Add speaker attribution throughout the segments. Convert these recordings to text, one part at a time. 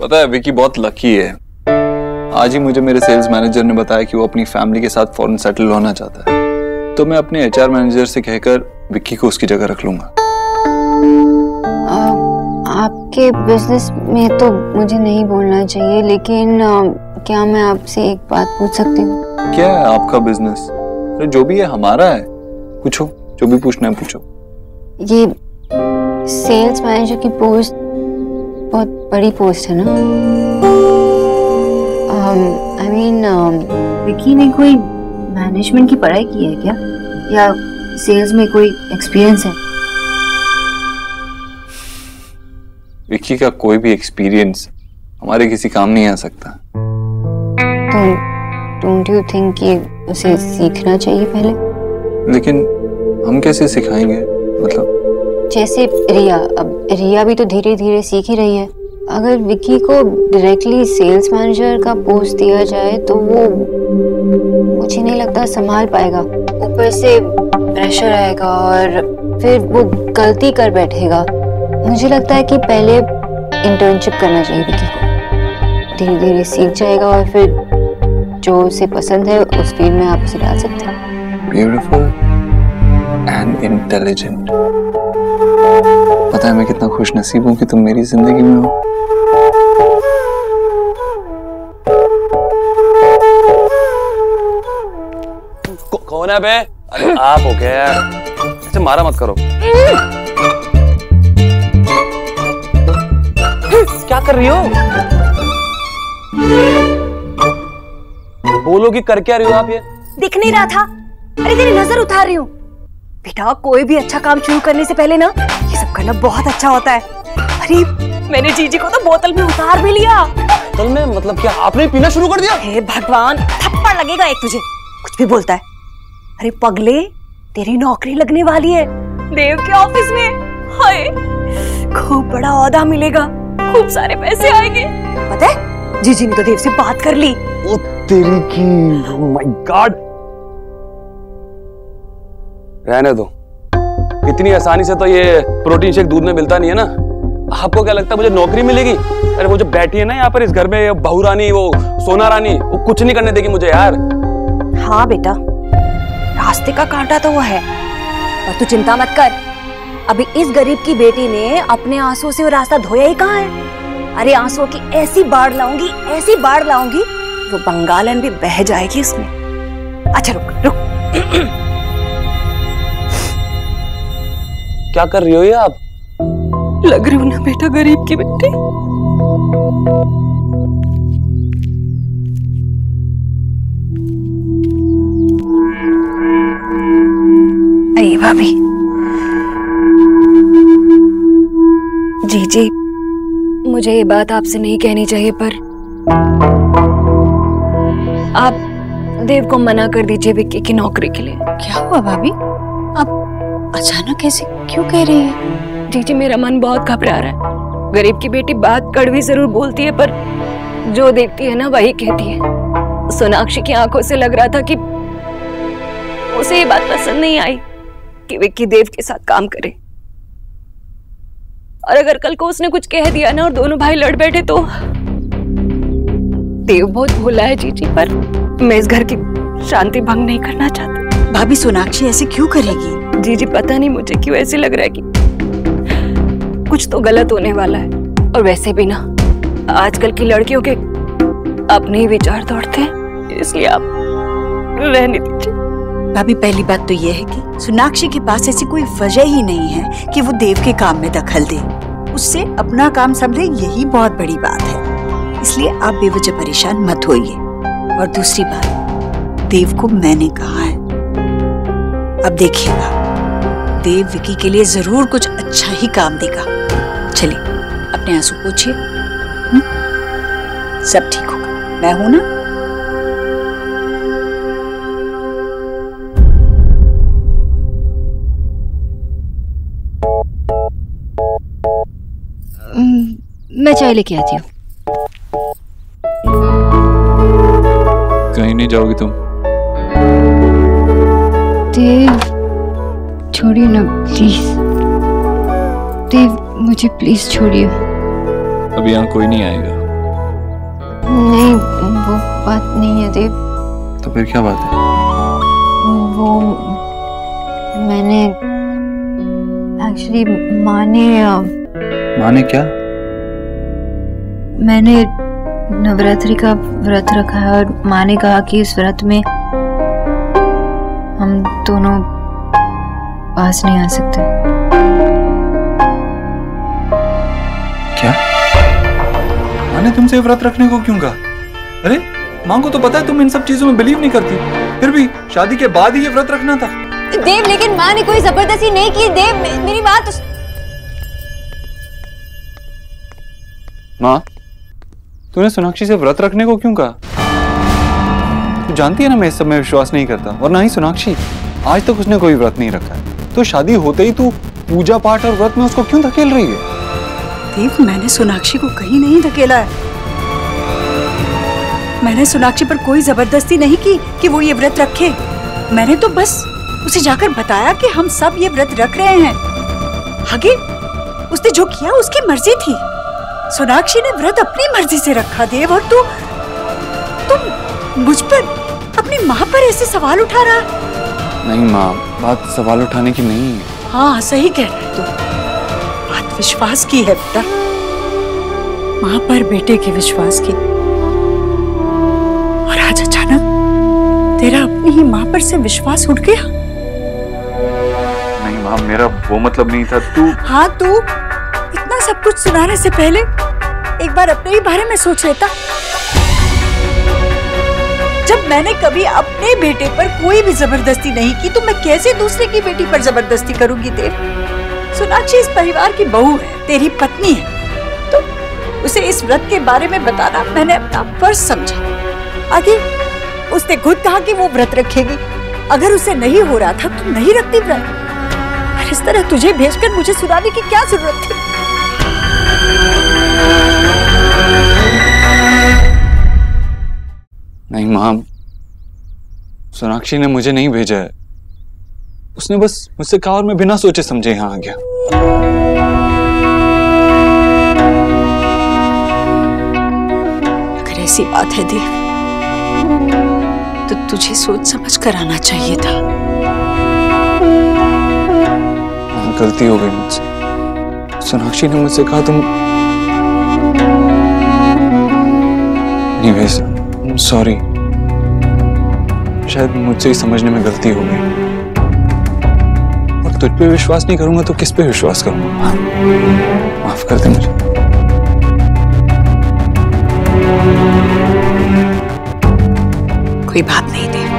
Speaker 1: पता है विकी बहुत लकी है। आज ही मुझे मेरे सेल्स मैनेजर ने बताया कि वो अपनी फैमिली के साथ फॉरेन सेटल होना चाहता है, तो मैं अपने एचआर मैनेजर से कहकर विकी को उसकी जगह रख लूंगा।
Speaker 2: आपके बिजनेस में तो मुझे नहीं बोलना चाहिए, लेकिन क्या मैं आपसे एक बात पूछ सकती हूँ?
Speaker 1: क्या है आपका बिजनेस? जो भी है हमारा है, पूछो, जो भी पूछना है पूछो।
Speaker 2: ये सेल्स मैनेजर की पोस्ट बहुत बड़ी पोस्ट है ना? आई मीन विकी ने कोई मैनेजमेंट की पढ़ाई की है क्या, या सेल्स में कोई एक्सपीरियंस है?
Speaker 1: विकी का कोई भी एक्सपीरियंस हमारे किसी काम नहीं आ सकता।
Speaker 2: तो डोंट यू थिंक कि उसे सीखना चाहिए पहले?
Speaker 1: लेकिन हम कैसे सिखाएंगे? मतलब
Speaker 2: जैसे रिया, अब रिया भी तो धीरे धीरे सीख ही रही है। अगर विकी को डायरेक्टली सेल्स मैनेजर का पोस्ट दिया जाए तो वो मुझे नहीं लगता संभाल पाएगा। ऊपर से प्रेशर आएगा और फिर वो गलती कर बैठेगा। मुझे लगता है कि पहले इंटर्नशिप करना चाहिए विकी को। धीरे धीरे सीख जाएगा और फिर जो उसे पसंद है उस फील्ड में आप उसे डाल सकते हैं।
Speaker 1: Beautiful and intelligent. पता है मैं कितना खुश नसीब हूँ कि तुम मेरी जिंदगी में हो।
Speaker 3: कौन है बे? अरे आप हो क्या यार? ऐसे मारा मत करो। क्या कर रही हो? बोलो कि कर क्या रही हो आप? ये
Speaker 4: दिख नहीं रहा था? अरे तेरी नजर उतार रही हूँ। बेटा कोई भी अच्छा काम शुरू करने से पहले ना ये सब करना बहुत अच्छा होता है। अरे मैंने जीजी को तो बोतल में उतार भी लिया।
Speaker 3: बोतल में? मतलब क्या आपने पीना शुरू कर दिया?
Speaker 4: हे भगवान, थप्पड़ लगेगा एक तुझे, कुछ भी बोलता है। अरे पगले, तेरी नौकरी लगने वाली है देव के ऑफिस में। हाय, खूब बड़ा ओहदा मिलेगा, खूब सारे पैसे आएंगे। पता है जीजी ने तो देव से बात कर ली।
Speaker 3: ओ तेरी की, ओह माय गॉड। रहने दो, इतनी आसानी से तो ये प्रोटीन शेक दूध में मिलता नहीं है ना। आपको क्या लगता है मुझे नौकरी मिलेगी? अरे वो जो बैठी है ना यहाँ पर इस घर में, बहू रानी, वो सोना रानी, वो कुछ नहीं करने देगी मुझे यार।
Speaker 4: हाँ बेटा, रास्ते का कांटा तो वो है, पर तू चिंता मत कर। अभी इस गरीब की बेटी ने अपने आंसुओं से वो रास्ता धोया ही कहाँ है। अरे आंसुओं की ऐसी बाढ़ लाऊंगी, ऐसी बाढ़ लाऊंगी, वो बंगालन भी बह जाएगी उसमें। अच्छा रुक रुक।
Speaker 3: क्या कर रही हो ये आप?
Speaker 4: लग रही हूँ ना बेटा गरीब की बेटी। अरे भाभी, जी मुझे ये बात आपसे नहीं कहनी चाहिए, पर आप देव को मना कर दीजिए विक्की की नौकरी के लिए।
Speaker 2: क्या हुआ भाभी, आप अचानक ऐसे क्यों कह रही हैं?
Speaker 4: जी मेरा मन बहुत घबरा रहा है। गरीब की बेटी बात कड़वी जरूर बोलती है, पर जो देखती है ना वही कहती है। सोनाक्षी की आंखों से लग रहा था कि उसे ये बात पसंद नहीं आई कि विक्की देव के साथ काम करे। और अगर कल को उसने कुछ कह दिया ना और दोनों भाई लड़ बैठे तो। देव बहुत भोला है जीजी, पर मैं इस घर की शांति भंग नहीं करना चाहती।
Speaker 5: भाभी सोनाक्षी ऐसे क्यों करेगी?
Speaker 4: जीजी पता नहीं मुझे क्यों ऐसे लग रहा है कि कुछ तो गलत होने वाला है। और वैसे भी ना आजकल की लड़कियों के अपने ही विचार दौड़ते हैं, इसलिए आप रहने दीजिए।
Speaker 5: भाभी पहली बात तो यह है कि सोनाक्षी के पास ऐसी कोई वजह ही नहीं है कि वो देव के काम में दखल दे। उससे अपना काम संभले, यही बहुत बड़ी बात है। इसलिए आप बेवजह परेशान मत होइए। और दूसरी बात, देव को मैंने कहा है, अब देखिएगा देव विकी के लिए जरूर कुछ अच्छा ही काम देगा। चलिए अपने आंसू पोंछिए, सब ठीक होगा, मैं हूं ना।
Speaker 2: मैं चाय लेके आती हूँ।
Speaker 1: कहीं नहीं जाओगी तुम?
Speaker 2: देव छोड़िए ना प्लीज। देव मुझे प्लीज छोड़िए।
Speaker 1: अभी यहाँ कोई नहीं आएगा।
Speaker 2: नहीं, वो बात नहीं है देव।
Speaker 1: तो फिर क्या बात है?
Speaker 2: वो मैंने एक्चुअली माँ ने
Speaker 1: क्या?
Speaker 2: मैंने नवरात्रि का व्रत रखा है और माँ ने कहा कि इस व्रत में हम दोनों पास नहीं आ सकते।
Speaker 1: क्या? माँ ने तुमसे व्रत रखने को क्यों कहा? अरे माँ को तो पता है तुम इन सब चीजों में बिलीव नहीं करती, फिर भी शादी के बाद ही ये व्रत रखना था।
Speaker 2: देव, लेकिन माँ ने कोई जबरदस्ती नहीं की। देव, मेरी बात
Speaker 1: माँ, तूने सोनाक्षी से व्रत रखने को क्यों कहा? तू जानती है ना मैं इस सब में विश्वास नहीं करता, और ना ही सोनाक्षी। आज तक उसने कोई व्रत नहीं रखा है, तो शादी होते ही तू पूजा पाठ और व्रत में उसको क्यों धकेल रही है?
Speaker 5: देव, मैंने सोनाक्षी को कहीं नहीं धकेला है। मैंने सोनाक्षी पर कोई जबरदस्ती नहीं की कि वो ये व्रत रखे। मैंने तो बस उसे जाकर बताया कि हम सब ये व्रत रख रहे हैं। आगे उसने जो किया उसकी मर्जी थी। सोनाक्षी ने व्रत अपनी मर्जी से रखा देव, और तुम मुझ पर, अपनी माँ पर ऐसे सवाल उठा रहा।
Speaker 1: नहीं माँ, बात सवाल उठाने की नहीं है।
Speaker 5: हाँ, सही कह रहे तू। बात विश्वास की है बेटा, माँ पर बेटे के विश्वास की। और आज अचानक तेरा अपनी ही माँ पर से विश्वास उठ गया।
Speaker 1: नहीं माँ, मेरा वो मतलब नहीं था। तू
Speaker 5: हाँ, तू इतना सब कुछ सुनाने से पहले एक बार अपने ही बारे में सोच लेता। जब मैंने कभी अपने बेटे पर कोई भी जबरदस्ती नहीं की, तो मैं कैसे दूसरे की बेटी पर जबरदस्ती करूंगी देव? सोनाक्षी इस परिवार की बहू है, तेरी पत्नी है, तो उसे इस व्रत के बारे में बताना मैंने अपना फर्ज समझा। आगे उसने खुद कहा कि वो व्रत रखेगी। अगर उसे नहीं हो रहा था तो नहीं रखती व्रत। और इस तरह तुझे भेजकर मुझे सुनाने की क्या जरूरत थी?
Speaker 1: नहीं माँ, सोनाक्षी ने मुझे नहीं भेजा है। उसने बस मुझसे कहा और मैं बिना सोचे समझे यहाँ आ गया।
Speaker 5: अगर ऐसी बात है देव, तो तुझे सोच समझ कर आना चाहिए था।
Speaker 1: गलती हो गई मुझसे। सोनाक्षी ने मुझसे कहा तुम नहीं भेज। सॉरी, शायद मुझसे ही समझने में गलती हो गई। और तुझ पे विश्वास नहीं करूंगा तो किस पे विश्वास करूंगा? माफ कर दे मुझे।
Speaker 5: कोई बात नहीं देव,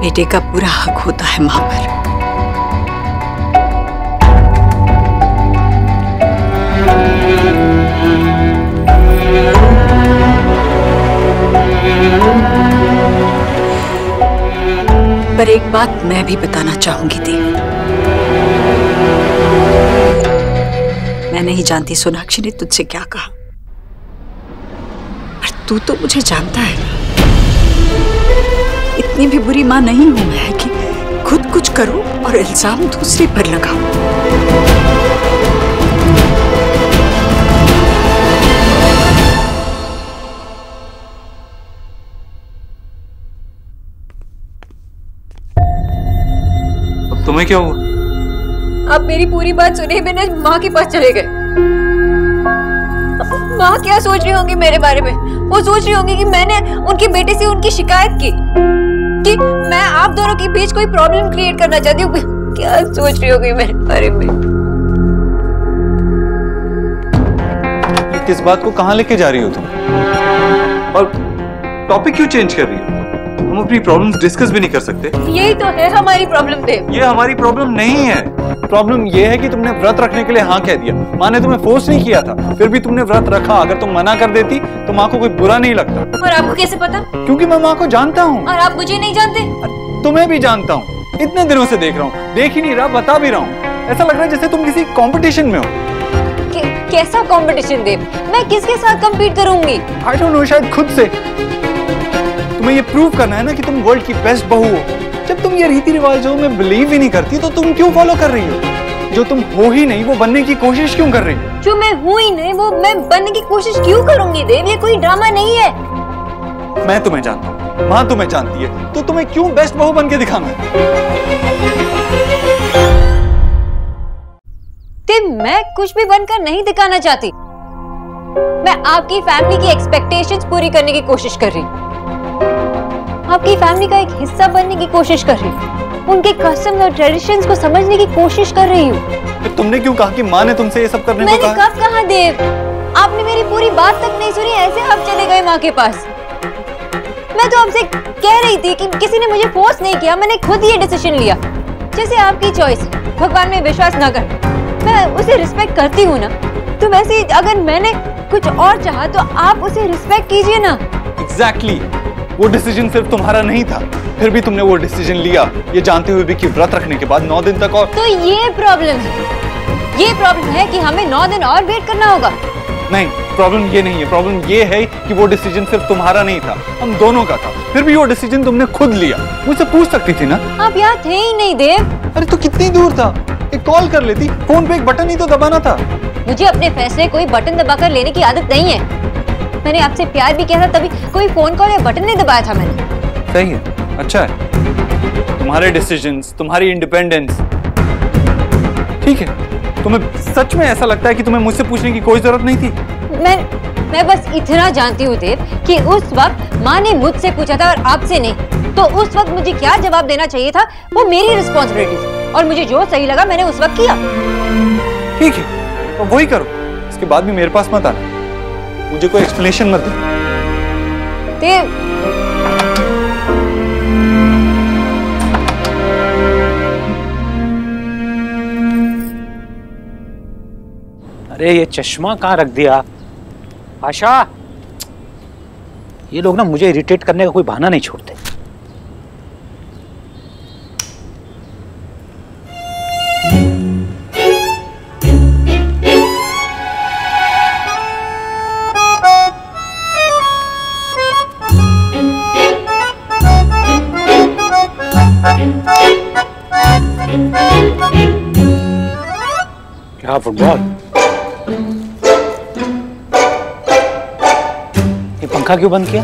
Speaker 5: बेटे का पूरा हक होता है मां पर। पर एक बात मैं भी बताना चाहूंगी देव। मैं नहीं जानती सोनाक्षी ने तुझसे क्या कहा, पर तू तो मुझे जानता है। इतनी भी बुरी मां नहीं हूं मैं कि खुद कुछ करूं और इल्जाम दूसरे पर लगाऊं।
Speaker 1: तुम्हें क्या हुआ?
Speaker 2: आप मेरी पूरी बात सुने बिना माँ के पास चले गए। माँ क्या सोच रही होंगी मेरे बारे में? वो सोच रही होंगी कि मैंने उनके बेटे से उनकी शिकायत की, कि मैं आप दोनों के बीच कोई प्रॉब्लम क्रिएट करना चाहती हूँ। क्या सोच रही होगी मेरे बारे में?
Speaker 1: ये किस बात को कहाँ लेके जा रही हो तुम? और टॉपिक क्यों चेंज कर रही हो? हम अपनी प्रॉब्लम्स डिस्कस भी नहीं कर सकते?
Speaker 2: यही तो है हमारी प्रॉब्लम देव।
Speaker 1: ये हमारी प्रॉब्लम नहीं है। प्रॉब्लम ये है कि तुमने व्रत रखने के लिए हाँ कह दिया। माँ ने तुम्हें फोर्स नहीं किया था, फिर भी तुमने व्रत रखा। अगर तुम मना कर देती तो माँ को कोई बुरा नहीं लगता।
Speaker 2: और आपको कैसे पता?
Speaker 1: क्योंकि मैं माँ को जानता हूँ।
Speaker 2: और आप मुझे नहीं जानते?
Speaker 1: तुम्हें भी जानता हूँ। इतने दिनों से देख रहा हूँ, देख ही नहीं रहा, बता भी रहा हूँ। ऐसा लग रहा है जैसे तुम किसी कंपटीशन में हो।
Speaker 2: कैसा कंपटीशन देव? मैं किसके साथ compete करूंगी?
Speaker 1: I don't know, शायद खुद से। तुम्हें ये प्रूव करना है ना कि तुम वर्ल्ड की बेस्ट बहू हो। जब तुम ये रीति रिवाजों में बिलीव ही नहीं करती तो तुम क्यों फॉलो कर रही हो? जो तुम हो ही नहीं वो बनने की कोशिश क्यों कर रही हो?
Speaker 2: जो मैं हूँ ही नहीं वो मैं बनने की कोशिश क्यों करूंगी देव? ये कोई ड्रामा नहीं है।
Speaker 1: मैं तुम्हें जानता हूँ, माँ तुम्हें जानती है, तो तुम्हें क्यों बेस्ट बहू बन के दिखाना है?
Speaker 2: देव, मैं कुछ भी बनकर नहीं दिखाना चाहती। मैं आपकी फैमिली की एक्सपेक्टेशंस पूरी करने की कोशिश कर रही हूँ, आपकी फैमिली का एक हिस्सा बनने की कोशिश कर रही हूँ, उनके कस्टम्स और ट्रेडिशंस को समझने की कोशिश कर रही हूँ।
Speaker 1: तुमने क्यों कहा कि माँ ने तुमसे ये सब करने को कहा?
Speaker 2: मैंने कब कहा देव? आपने मेरी पूरी बात तक नहीं सुनी, ऐसे आप चले गए माँ के पास। मैं तो आपसे कह रही थी कि किसी ने मुझे फोर्स नहीं किया, मैंने खुद ये डिसीजन लिया। जैसे आपकी चॉइस है, भगवान में विश्वास ना कर, मैं उसे रिस्पेक्ट करती हूँ ना, तो वैसे ही अगर मैंने कुछ और चाहा तो आप उसे रिस्पेक्ट कीजिए ना।
Speaker 1: Exactly. वो डिसीजन सिर्फ तुम्हारा नहीं था, फिर भी तुमने वो डिसीजन लिया, ये जानते हुए भी कि व्रत रखने के बाद 9 दिन तक और।
Speaker 2: तो ये प्रॉब्लम है कि हमें 9 दिन और वेट करना होगा।
Speaker 1: नहीं, प्रॉब्लम ये नहीं है, प्रॉब्लम ये है कि वो डिसीजन सिर्फ तुम्हारा नहीं था, हम दोनों का था, फिर भी वो डिसीजन तुमने खुद लिया। मुझसे पूछ सकती थी ना? आप
Speaker 2: यहाँ थे ही नहीं देव।
Speaker 1: अरे तो कितनी दूर था, एक कॉल कर लेती, फोन पे एक बटन ही तो दबाना था।
Speaker 2: मुझे अपने फैसले कोई बटन दबाकर लेने की आदत नहीं है। मैंने आपसे प्यार भी किया था, तभी कोई फोन कॉल या बटन नहीं दबाया था मैंने।
Speaker 1: सही है, अच्छा है, तुम्हारे डिसीजंस, तुम्हारी इंडिपेंडेंस, ठीक है। तुम्हें सच में ऐसा लगता है कि तुम्हें मुझसे पूछने की कोई जरूरत नहीं थी?
Speaker 2: मैं बस इतना जानती हूँ देव कि उस वक्त माँ ने मुझसे पूछा था और आपसे नहीं, तो उस वक्त मुझे क्या जवाब देना चाहिए था वो मेरी रिस्पॉन्सिबिलिटी थी, और मुझे जो सही लगा मैंने उस वक्त किया।
Speaker 1: ठीक है, तो वही करो, इसके बाद भी मेरे पास मत आना, मुझे कोई एक्सप्लेनेशन मत दे।
Speaker 2: देव,
Speaker 6: अरे ये चश्मा कहाँ रख दिया? आशा, ये लोग ना मुझे इरिटेट करने का कोई बहाना नहीं छोड़ते। क्या फुटबॉल? ये पंखा क्यों बंद किया?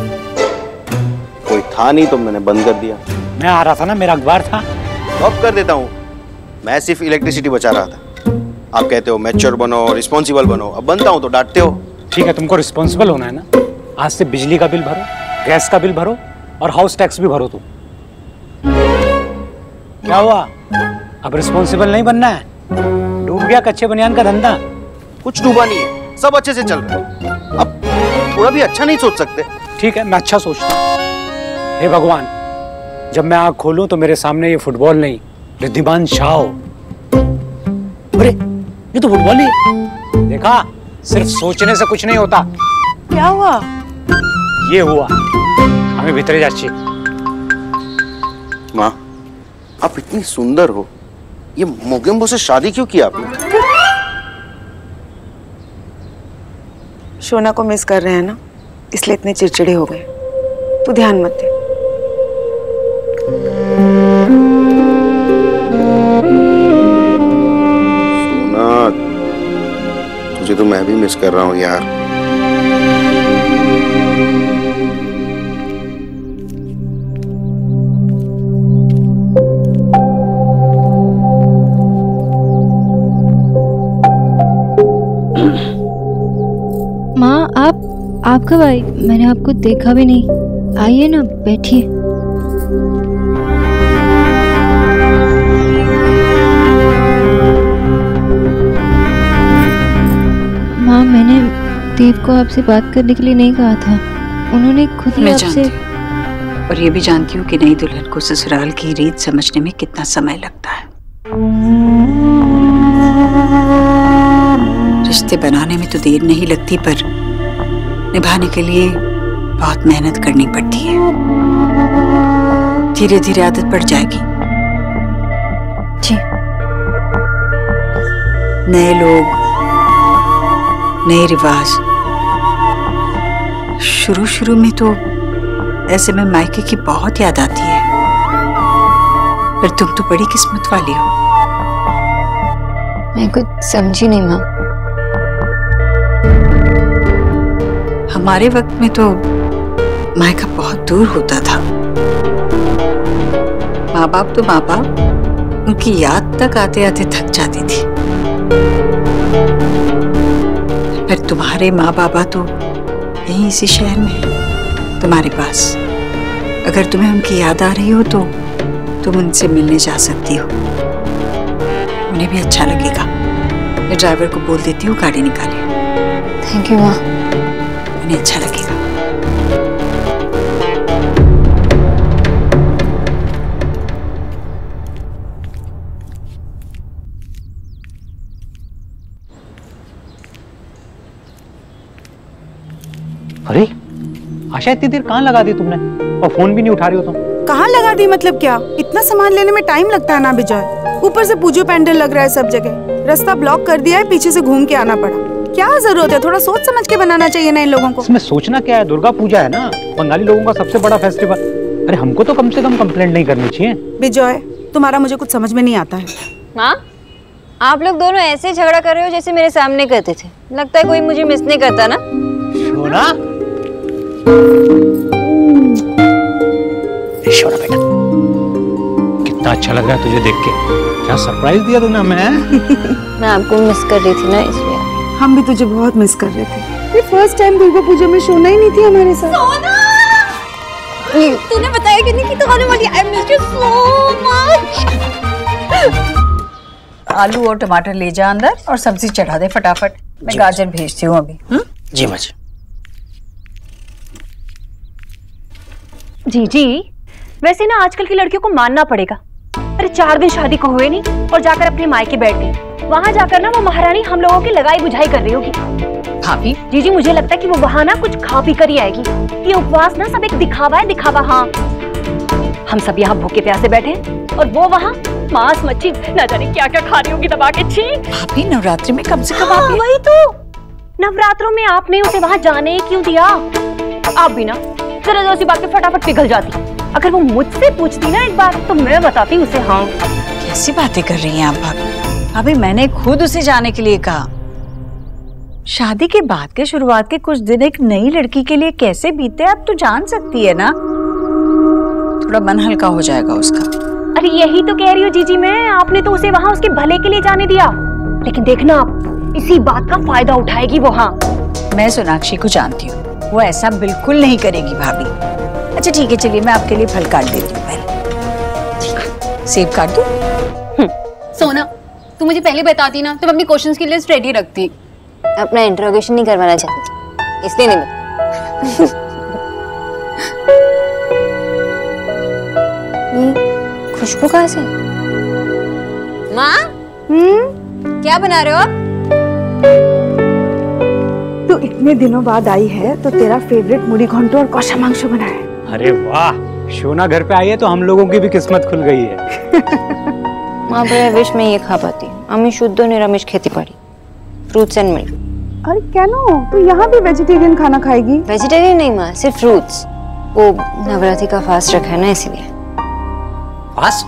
Speaker 7: कोई था नहीं तो मैंने बंद कर दिया।
Speaker 6: मैं आ रहा था ना, मेरा अखबार था।
Speaker 7: अब कर देता हूँ, मैं सिर्फ इलेक्ट्रिसिटी बचा रहा था। आप कहते हो मैच्योर बनो, रिस्पॉन्सिबल बनो, अब बनता हूँ तो डांटते हो।
Speaker 6: ठीक है, तुमको रिस्पॉन्सिबल होना है ना, आज से बिजली का बिल भरो, गैस का बिल भरो और हाउस टैक्स भी भरो। तुम क्या हुआ, अब रिस्पॉन्सिबल नहीं बनना है? डूब गया कच्चे बनियान का धंधा?
Speaker 7: कुछ डूबा नहीं है, सब अच्छे से चल रहा है। अब थोड़ा भी अच्छा नहीं सोच सकते?
Speaker 6: ठीक है, मैं अच्छा सोचता हूँ। हे भगवान, जब मैं आँख खोलूं तो मेरे सामने ये फुटबॉल नहीं, रिद्धिमान शाह हो। अरे ये तो फुटबॉल ही देखा, सिर्फ सोचने से कुछ नहीं होता।
Speaker 5: क्या हुआ?
Speaker 6: ये हुआ, हमें भीतर जाची।
Speaker 7: माँ, आप इतनी सुंदर हो, ये मोगेम्बो से शादी क्यों किया आपने?
Speaker 8: शोना को मिस कर रहे हैं ना, इसलिए इतने चिड़चिड़े हो गए। तू ध्यान मत दे।
Speaker 7: सोना, तुझे तो मैं भी मिस कर रहा हूँ यार।
Speaker 2: माँ, आप कब आई? मैंने आपको देखा भी नहीं। आइए ना, बैठिए। माँ, मैंने देव को आपसे बात करने के लिए नहीं कहा था, उन्होंने खुद ही आपसे।
Speaker 5: और ये भी जानती हूँ कि नई दुल्हन को ससुराल की रीत समझने में कितना समय लगता है। रिश्ते बनाने में तो देर नहीं लगती, पर निभाने के लिए बहुत मेहनत करनी पड़ती है। धीरे धीरे आदत पड़ जाएगी।
Speaker 2: जी।
Speaker 5: नए लोग, नए रिवाज, शुरू में तो ऐसे में मायके की बहुत याद आती है, पर तुम तो बड़ी किस्मत वाली हो।
Speaker 2: मैं कुछ समझी नहीं माँ।
Speaker 5: हमारे वक्त में तो मायका बहुत दूर होता था। माँ बाप तो माँ बाप, उनकी याद तक आते आते थक जाती थी। पर तुम्हारे माँ बाबा तो यहीं इसी शहर में है, तुम्हारे पास। अगर तुम्हें उनकी याद आ रही हो तो तुम उनसे मिलने जा सकती हो, उन्हें भी अच्छा लगेगा। मैं ड्राइवर को बोल देती हूँ गाड़ी निकाले।
Speaker 2: थैंक यू माँ।
Speaker 5: उन्हें अच्छा लगेगा।
Speaker 6: अरे आशा, इतनी देर कहाँ लगा दी तुमने और फोन भी नहीं उठा रही हो तुम?
Speaker 8: कहाँ लगा दी मतलब क्या? इतना सामान लेने में टाइम लगता है ना विजय। ऊपर से पूजो पैंडल लग रहा है सब जगह, रास्ता ब्लॉक कर दिया है, पीछे से घूम के आना पड़ा। क्या जरूरत है? थोड़ा सोच समझ के बनाना चाहिए ना इन लोगों को।
Speaker 6: इसमें सोचना क्या है, दुर्गा पूजा है ना, बंगाली लोगों का सबसे बड़ा फेस्टिवल। अरे हमको तो कम से कम कंप्लेंट नहीं करनी चाहिए।
Speaker 8: विजय, तुम्हारा मुझे कुछ समझ में नहीं आता है।
Speaker 2: माँ, आप लोग दोनों ऐसे झगड़ा कर रहे हो जैसे मेरे सामने करते थे। लगता है कोई मुझे मिस नहीं करता ना।
Speaker 6: शोना, शोना बेटा, कितना अच्छा लग रहा है तुझे देख के। क्या सरप्राइज दिया तूने हमें।
Speaker 2: मैं आपको मिस कर रही थी ना, इसलिए।
Speaker 8: हम भी तुझे बहुत मिस कर रहे थे। ये फर्स्ट टाइम दुर्गा पूजा में शोना ही नहीं थी हमारे साथ।
Speaker 4: सोना! तूने बताया कि नहीं कि तू आने वाली है। I miss you so much.
Speaker 5: आलू और टमाटर ले जा अंदर और सब्जी चढ़ा दे फटाफट। मैं गाजर भेजती हूँ अभी।
Speaker 6: जी माँ जी।
Speaker 4: जी, वैसे ना आजकल की लड़कियों को मानना पड़ेगा। अरे 4 दिन शादी को हुए नहीं और जाकर अपने मायके बैठ गई। वहाँ जाकर ना वो महारानी हम लोगों की लगाई बुझाई कर रही होगी।
Speaker 5: भाभी,
Speaker 4: जी मुझे लगता है कि वो वहाँ ना कुछ खा पी कर ही आएगी। ये उपवास ना सब एक दिखावा है, दिखावा। हाँ, हम सब यहाँ भूखे प्यासे बैठे और वो वहाँ मांस मच्छी न जाने क्या क्या खा रही होगी दबा के। छी
Speaker 5: भाभी, नवरात्रि में कम से कम
Speaker 4: हाँ, वही तो, नवरात्रों में आपने उसे वहाँ जाने क्यों दिया? आप भी ना जरा सी बात पे फटाफट पिघल जाती। अगर वो मुझसे पूछती ना एक बार तो मैं बताती उसे। हाँ,
Speaker 5: कैसी बातें कर रही हैं आप भाभी? भाभी, मैंने खुद उसे जाने के लिए कहा। शादी के बाद के शुरुआत के कुछ दिन एक नई लड़की के लिए कैसे बीते आप तो जान सकती है ना। थोड़ा मन हल्का हो जाएगा उसका।
Speaker 4: अरे यही तो कह रही हूँ जीजी मैं, आपने तो उसे वहाँ उसके भले के लिए जाने दिया, लेकिन देखना आप इसी बात का फायदा उठाएगी वो। हाँ,
Speaker 5: मैं सोनाक्षी को जानती हूँ, वो ऐसा बिल्कुल नहीं करेगी भाभी। अच्छा ठीक है, चलिए मैं आपके लिए फल काट देती हूँ पहले। सेब काट दूँ?
Speaker 9: सोना, तू मुझे पहले बताती ना तो मैं अपनी क्वेश्चंस की लिस्ट रेडी रखती।
Speaker 2: अपना इंट्रोगेशन नहीं करवाना चाहती, इसलिए नहीं बता। ये खुशबू कहाँ से? माँ, क्या बना रहे हो आप?
Speaker 8: तू इतने दिनों बाद आई है तो तेरा फेवरेट मुड़ी घंटो और कौशा मांस बनाया है।
Speaker 6: अरे वाह, शोना घर पे आई है तो हम लोगों की भी किस्मत खुल गई है।
Speaker 2: माँ, पर विश में ये खा पाती हूँ। अम्मी शुद्ध निरामिष खेती पड़ी, फ्रूट्स एंड मिल्क।
Speaker 8: अरे क्या नो, तू यहाँ भी वेजिटेरियन खाना खाएगी?
Speaker 2: वेजिटेरियन नहीं माँ, सिर्फ फ्रूट्स। वो नवरात्रि का फास्ट रखा है ना, इसलिए।
Speaker 6: फास्ट?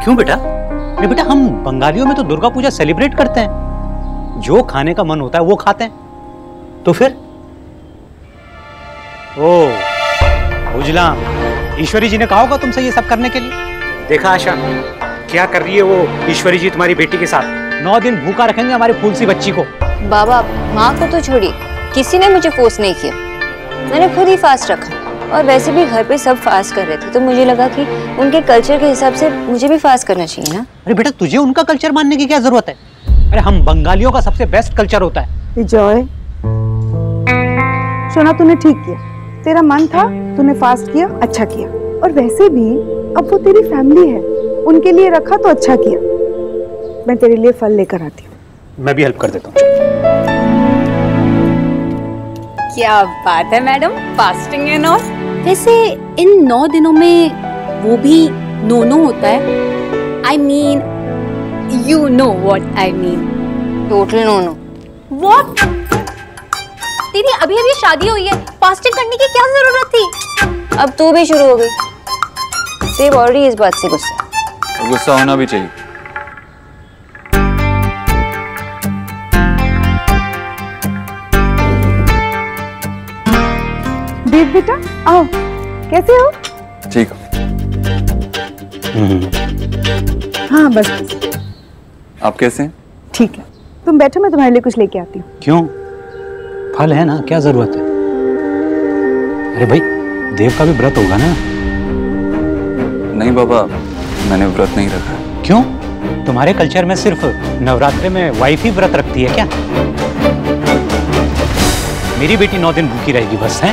Speaker 6: क्यों बेटा? नहीं बेटा, हम बंगालियों में तो दुर्गा पूजा सेलिब्रेट करते हैं। जो खाने का मन होता है वो खाते हैं। तो फिर बुझला, ईश्वरी जी ने कहा होगा तुमसे ये सब करने के लिए। देखा आशा, क्या कर रही है वो ईश्वरी जी तुम्हारी बेटी के साथ। 9 दिन भूखा रखेंगे हमारी फूल सी बच्ची को।
Speaker 2: बाबा, माँ को तो छोड़िए, किसी ने मुझे फोर्स नहीं किया, मैंने खुद ही फास्ट रखा। और वैसे भी घर पे सब फास्ट कर रहे थे तो मुझे लगा कि उनके कल्चर के हिसाब से मुझे भी फास्ट करना चाहिए ना।
Speaker 6: अरे बेटा, तुझे उनका कल्चर मानने की क्या जरूरत है? अरे हम बंगालियों का सबसे बेस्ट कल्चर होता है।
Speaker 8: विजय, सोना तूने ठीक किया, तेरा मन था, तूने फास्ट किया, अच्छा किया। और वैसे भी अब वो तेरी फैमिली है, उनके लिए रखा तो अच्छा किया। मैं तेरे लिए फल लेकर आती हूँ।
Speaker 6: मैं भी हेल्प कर देता हूँ।
Speaker 9: क्या बात है मैडम, फास्टिंग एंड ऑल। वैसे इन 9 दिनों में वो भी नो होता है। I mean you know what I mean.
Speaker 2: Total no.
Speaker 9: What? दीदी अभी अभी शादी हुई है, फास्टिंग करने की क्या जरूरत थी?
Speaker 2: अब तू भी शुरू हो गई। सेब ऑलरेडी इस बात से गुस्सा।
Speaker 1: गुस्सा होना भी चाहिए।
Speaker 8: देव बेटा आओ, कैसे हो?
Speaker 1: ठीक है।
Speaker 8: हाँ बस
Speaker 1: आप कैसे हैं?
Speaker 8: ठीक है, तुम बैठो, मैं तुम्हारे लिए कुछ लेके आती हूँ।
Speaker 6: क्यों? फल है ना, क्या जरूरत है? अरे भाई, देव का भी व्रत होगा ना?
Speaker 1: नहीं बाबा, मैंने व्रत नहीं रखा है।
Speaker 6: क्यों? तुम्हारे कल्चर में सिर्फ नवरात्रि में वाइफ ही व्रत रखती है क्या? मेरी बेटी 9 दिन भूखी रहेगी बस, है?